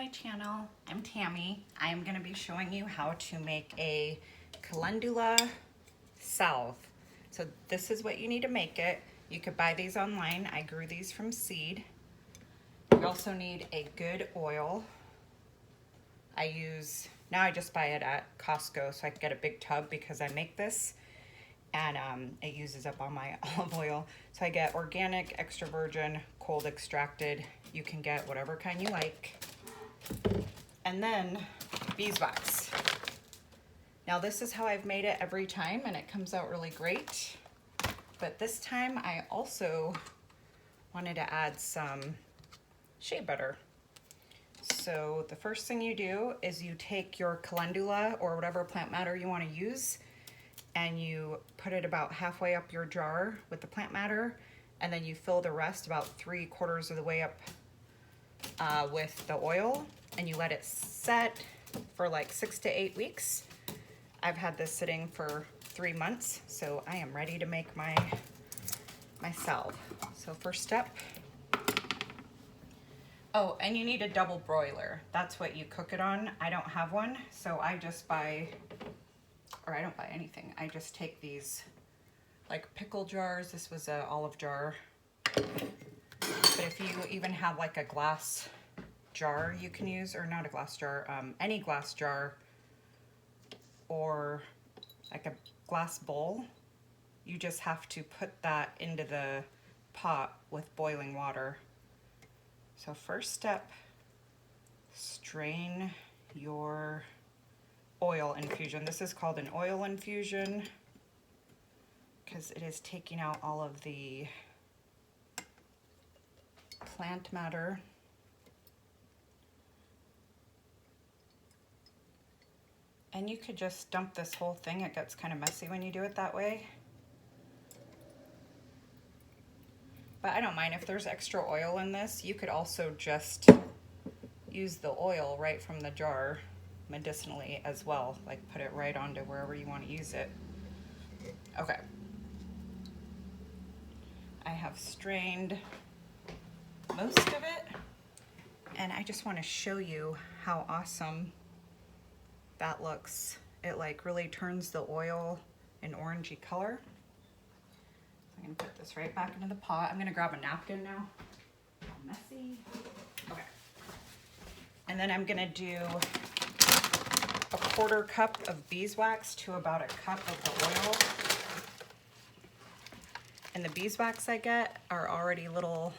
my channel. I'm Tammy. I am going to be showing you how to make a Calendula salve. So this is what you need to make it. You could buy these online. I grew these from seed. You also need a good oil. Now I just buy it at Costco so I can get a big tub because I make this and it uses up all my olive oil. So I get organic, extra virgin, cold extracted. You can get whatever kind you like. And then beeswax. Now this is how I've made it every time and it comes out really great. But this time I also wanted to add some shea butter. So the first thing you do is you take your calendula or whatever plant matter you want to use and you put it about halfway up your jar with the plant matter, and then you fill the rest about 3/4 of the way up with the oil, and you let it set for like 6 to 8 weeks. I've had this sitting for 3 months, so I am ready to make my salve. So first step. Oh, and you need a double broiler. That's what you cook it on. I don't have one, so I just buy, or I don't buy anything. I just take these like pickle jars. This was an olive jar. But if you even have like a glass jar you can use, or not a glass jar, any glass jar, or like a glass bowl, you just have to put that into the pot with boiling water. So first step, strain your oil infusion. This is called an oil infusion because it is taking out all of the plant matter. And you could just dump this whole thing. It gets kind of messy when you do it that way. But I don't mind if there's extra oil in this. You could also just use the oil right from the jar medicinally as well. Like put it right onto wherever you want to use it. Okay. I have strained most of it. And I just want to show you how awesome that looks. It like really turns the oil an orangey color. I'm gonna put this right back into the pot. I'm gonna grab a napkin now. All messy. Okay. And then I'm gonna do a 1/4 cup of beeswax to about a cup of the oil. And the beeswax I get are already little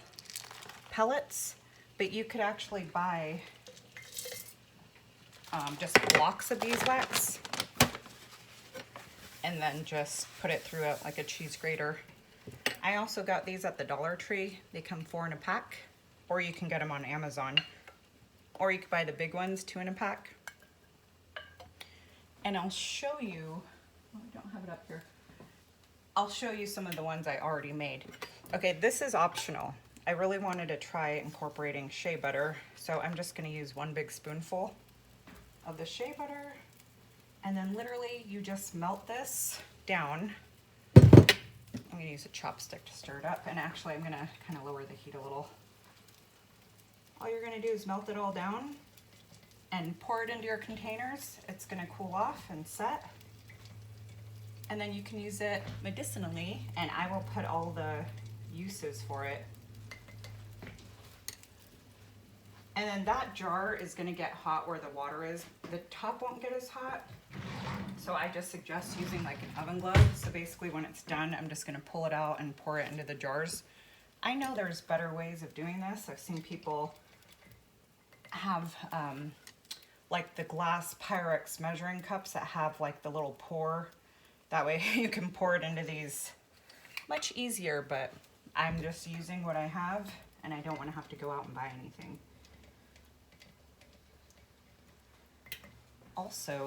pellets, but you could actually buy just blocks of beeswax and then just put it through like a cheese grater. I also got these at the Dollar Tree. They come 4 in a pack, or you can get them on Amazon, or you could buy the big ones 2 in a pack. And I'll show you, oh, I don't have it up here. I'll show you some of the ones I already made. Okay, this is optional. I really wanted to try incorporating shea butter, so I'm just gonna use 1 big spoonful of the shea butter, and then literally you just melt this down. I'm gonna use a chopstick to stir it up, and actually I'm gonna kind of lower the heat a little. All you're gonna do is melt it all down and pour it into your containers. It's gonna cool off and set, and then you can use it medicinally, and I will put all the uses for it. And then that jar is gonna get hot where the water is. The top won't get as hot. So I just suggest using like an oven glove. So basically when it's done, I'm just gonna pull it out and pour it into the jars. I know there's better ways of doing this. I've seen people have like the glass Pyrex measuring cups that have like the little pour. That way you can pour it into these much easier, but I'm just using what I have and I don't wanna have to go out and buy anything. Also,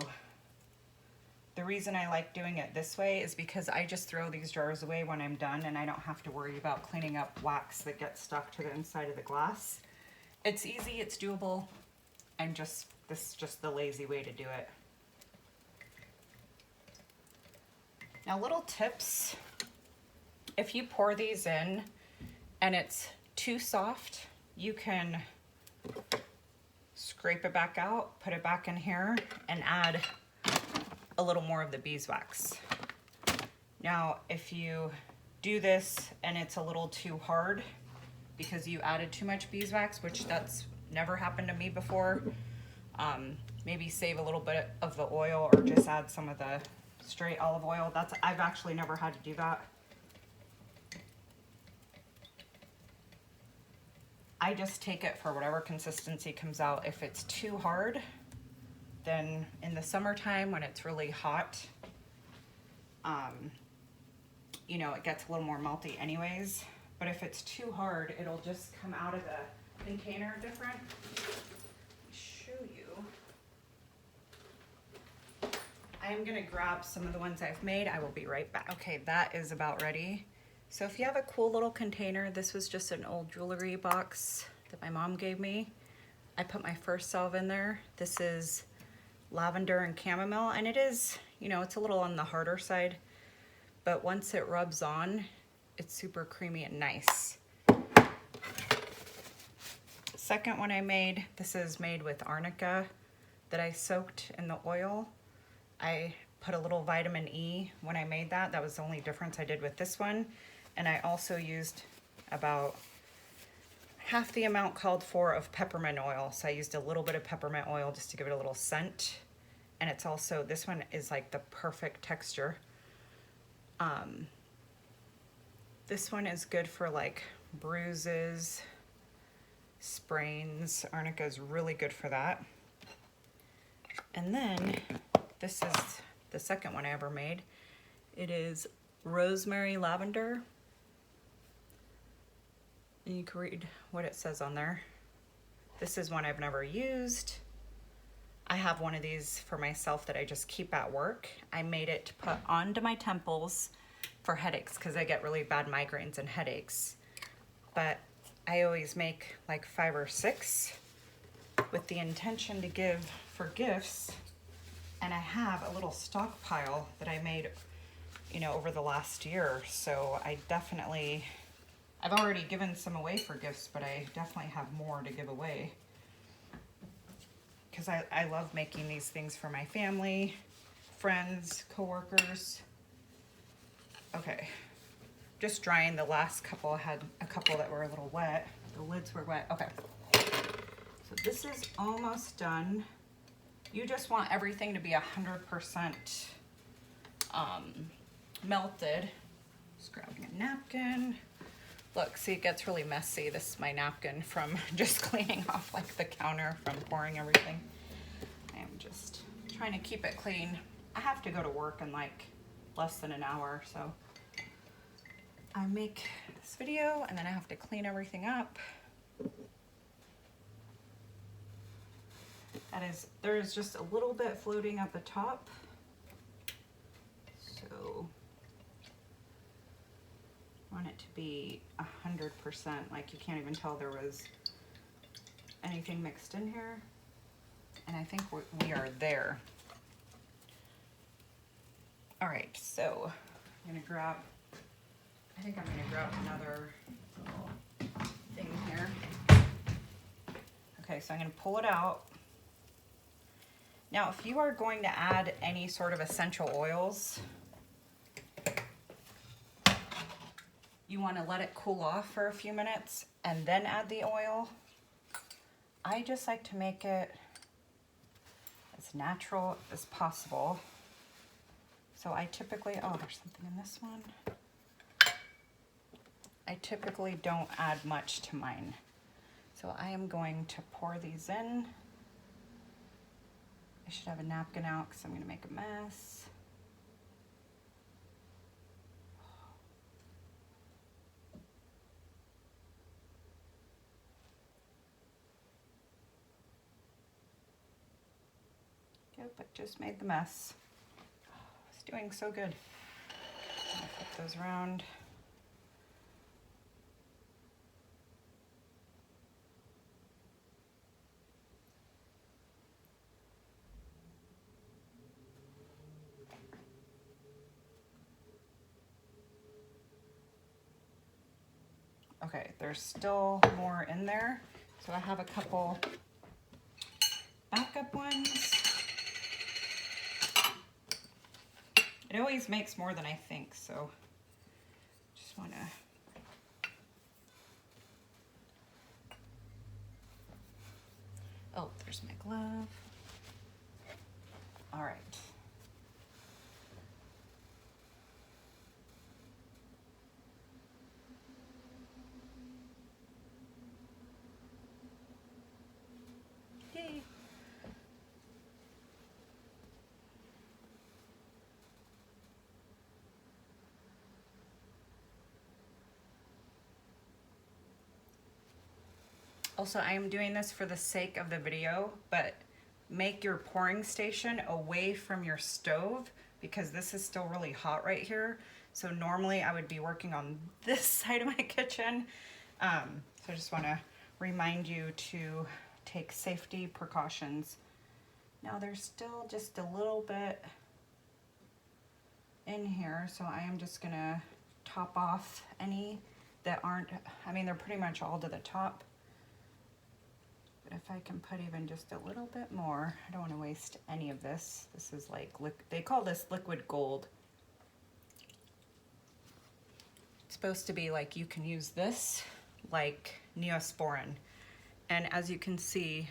the reason I like doing it this way is because I just throw these jars away when I'm done and I don't have to worry about cleaning up wax that gets stuck to the inside of the glass. It's easy, it's doable, and this is just the lazy way to do it. Now, little tips. If you pour these in and it's too soft, you can scrape it back out, put it back in here, and add a little more of the beeswax. Now, if you do this and it's a little too hard because you added too much beeswax, which that's never happened to me before, maybe save a little bit of the oil or just add some of the straight olive oil. I've actually never had to do that. I just take it for whatever consistency comes out. If it's too hard, then in the summertime when it's really hot, you know, it gets a little more melty anyways. But if it's too hard, it'll just come out of the container different. Let me show you. I am gonna grab some of the ones I've made. I will be right back. Okay, that is about ready. So if you have a cool little container, this was just an old jewelry box that my mom gave me. I put my first salve in there. This is lavender and chamomile, and it is, you know, it's a little on the harder side, but once it rubs on, it's super creamy and nice. Second one I made, this is made with arnica that I soaked in the oil. I put a little vitamin E when I made that. That was the only difference I did with this one. And I also used about half the amount called for of peppermint oil. So I used a little bit of peppermint oil just to give it a little scent. And it's also, this one is like the perfect texture. This one is good for like bruises, sprains. Arnica is really good for that. And then this is the second one I ever made. It is rosemary lavender. And you can read what it says on there. This is one I've never used. I have one of these for myself that I just keep at work. I made it to put onto my temples for headaches because I get really bad migraines and headaches. But I always make like 5 or 6 with the intention to give for gifts. And I have a little stockpile that I made, you know, over the last year. So I've already given some away for gifts, but I definitely have more to give away. Because I love making these things for my family, friends, coworkers. Okay, just drying the last couple. I had a couple that were a little wet. The lids were wet. Okay, so this is almost done. You just want everything to be 100% melted. Just grabbing a napkin. Look, see, it gets really messy. This is my napkin from just cleaning off like the counter from pouring everything. I am just trying to keep it clean. I have to go to work in like less than an hour, so I make this video and then I have to clean everything up. There is just a little bit floating at the top. So I want it to be 100%, like you can't even tell there was anything mixed in here. And I think we are there. All right, so I'm gonna grab, I think I'm gonna grab another thing here. Okay, so I'm gonna pull it out. Now, if you are going to add any sort of essential oils, you want to let it cool off for a few minutes and then add the oil. I just like to make it as natural as possible. So I typically, oh, there's something in this one. I typically don't add much to mine. So I am going to pour these in. I should have a napkin out because I'm going to make a mess. Yep, I just made the mess. It's doing so good. I'll flip those around. Okay, there's still more in there. So I have a couple backup ones. It always makes more than I think, so just want to. Oh, there's my glove. All right. Yay. Also, I am doing this for the sake of the video, but make your pouring station away from your stove because this is still really hot right here. So normally I would be working on this side of my kitchen. So I just want to remind you to take safety precautions. Now there's still just a little bit in here, so I am just gonna top off any that aren't, I mean, they're pretty much all to the top. But if I can put even just a little bit more, I don't want to waste any of this. This is like, they call this liquid gold. It's supposed to be like, you can use this like Neosporin. And as you can see,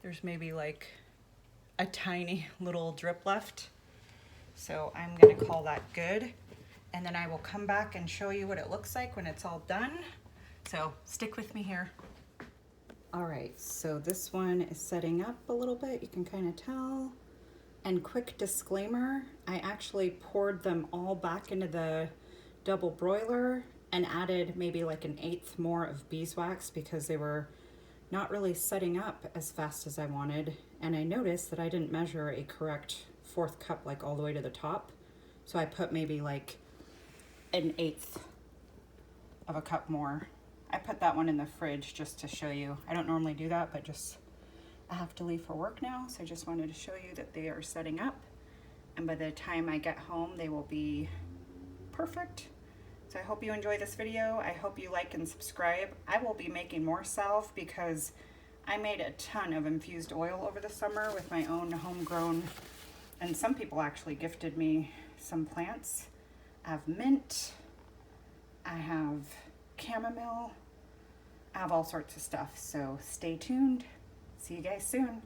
there's maybe like a tiny little drip left. So I'm gonna call that good. And then I will come back and show you what it looks like when it's all done. So stick with me here. All right, so this one is setting up a little bit, you can kind of tell. And quick disclaimer, I actually poured them all back into the double broiler and added maybe like 1/8 more of beeswax because they were not really setting up as fast as I wanted. And I noticed that I didn't measure a correct 4th cup like all the way to the top. So I put maybe like 1/8 of a cup more. I put that one in the fridge just to show you. I don't normally do that, but just I have to leave for work now, so I just wanted to show you that they are setting up. And by the time I get home, they will be perfect. So I hope you enjoy this video. I hope you like and subscribe. I will be making more salve because I made a ton of infused oil over the summer with my own homegrown, and some people actually gifted me some plants. I have mint, I have chamomile, I have all sorts of stuff, so stay tuned. See you guys soon.